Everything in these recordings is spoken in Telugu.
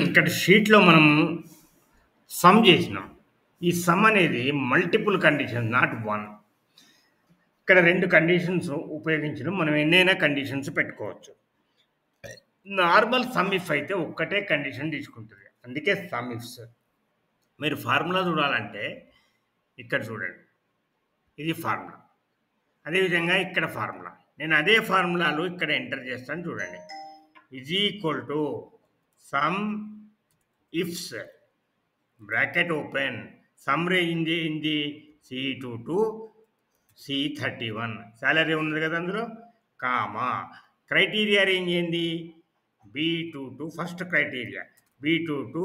ఇక్కడ షీట్‌లో మనము సమ్ జేసినాం. ఈ సమ్ అనేది మల్టిపుల్ కండిషన్ నాట్ 1. ఇక్కడ 2 కండిషన్స్ ఉపయోగించడం మనం ఎన్నైనా కండిషన్స్ పెట్టుకోవచ్చు. నార్మల్ సమ్ ఇఫ్ అయితే ఒక్కటే కండిషన్ తీసుకుంటది. అందుకే సమ్ ఇఫ్స్. మీరు ఫార్ములా చూడాలంటే ఇక్కడ చూడండి. ఇది ఫార్ములా. అదేవిధంగా ఇక్కడ ఫార్ములా. నేను అదే ఫార్ములాలో ఇక్కడ ఎంటర్ చేస్తాను చూడండి. Is equal to some ifs bracket open some range ఏంది C2 టు C31 సాలరీ ఉన్నది కదా అందులో కామా క్రైటీరియా రేంజ్ ఏంది B2 to first criteria B2 to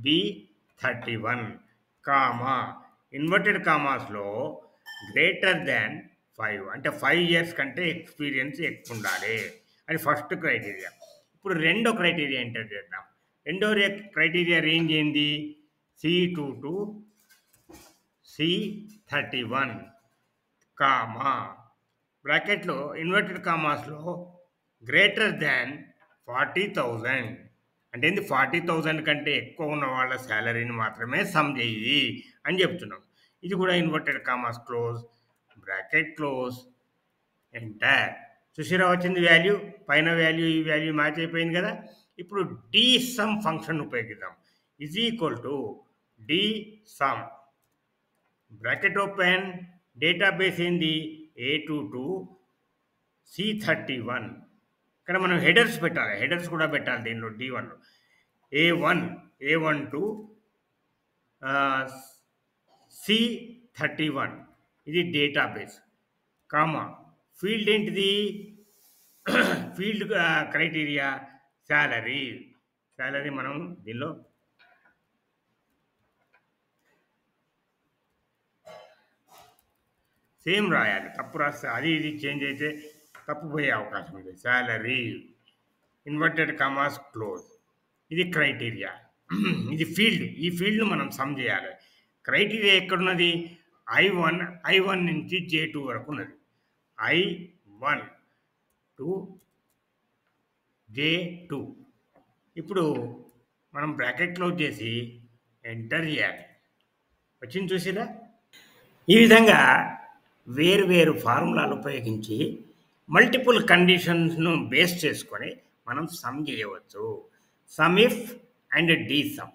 B31 comma inverted కామాస్లో గ్రేటర్ దాన్ 5 అంటే 5 ఇయర్స్ కంటే ఎక్స్పీరియన్స్ ఎక్కువ ఉండాలి అది ఫస్ట్ క్రైటీరియా. ఇప్పుడు రెండో క్రైటీరియా ఎంటర్ చేద్దాం. రెండో క్రైటీరియా రేంజ్ ఏంది C2 టు C31 కామా బ్రాకెట్లో ఇన్వర్టెడ్ కామాస్లో గ్రేటర్ దాన్ 40,000 అంటే ఏంది 40,000 కంటే ఎక్కువ ఉన్న వాళ్ళ శాలరీని మాత్రమే సమ్ చేయి అని చెప్తున్నాం. ఇది కూడా inverted commas close bracket close enter చూసిరా వచ్చింది వాల్యూ పైన వాల్యూ ఈ వాల్యూ మ్యాచ్ అయిపోయింది కదా. ఇప్పుడు డి సమ్ ఫంక్షన్ ఉపయోగిద్దాం. Is equal to the sum bracket open database ఏంది A2 టు C31 ఇక్కడ మనం హెడర్స్ పెట్టాలి. హెడర్స్ కూడా పెట్టాలి దీనిలో D1లో A1 టు C31 ఇది డేటాబేస్ కామా ఫీల్డ్ ఏంటిది ఫీల్డ్ క్రైటీరియా శాలరీ మనం దీనిలో సేమ్ రాయాలి. తప్పు రాస్తే అది ఇది చేంజ్ అయితే తప్పు పోయే అవకాశం ఉంది. శాలరీ ఇన్వర్టెడ్ కామాస్ క్లోజ్ ఇది క్రైటీరియా ఇది ఫీల్డ్. ఈ ఫీల్డ్ను మనం సమ్ చేయాలి. క్రైటీరియా ఎక్కడున్నది I1 నుంచి J2 వరకు ఉన్నది. I1 టు J2 ఇప్పుడు మనం బ్రాకెట్ క్లోజ్ చేసి ఎంటర్ చేయాలి. వచ్చింది చూసిరా. ఈ విధంగా వేరు ఫార్ములాలు ఉపయోగించి మల్టిపుల్ కండిషన్స్ను బేస్ చేసుకొని మనం సమ్ చేయవచ్చు. Sum if and the sum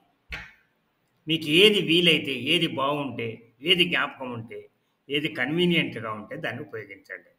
మీకు ఏది వీలైతే ఏది బాగుంటే ఏది జ్ఞాపకం ఉంటే ఏది కన్వీనియంట్గా ఉంటే దాన్ని ఉపయోగించండి.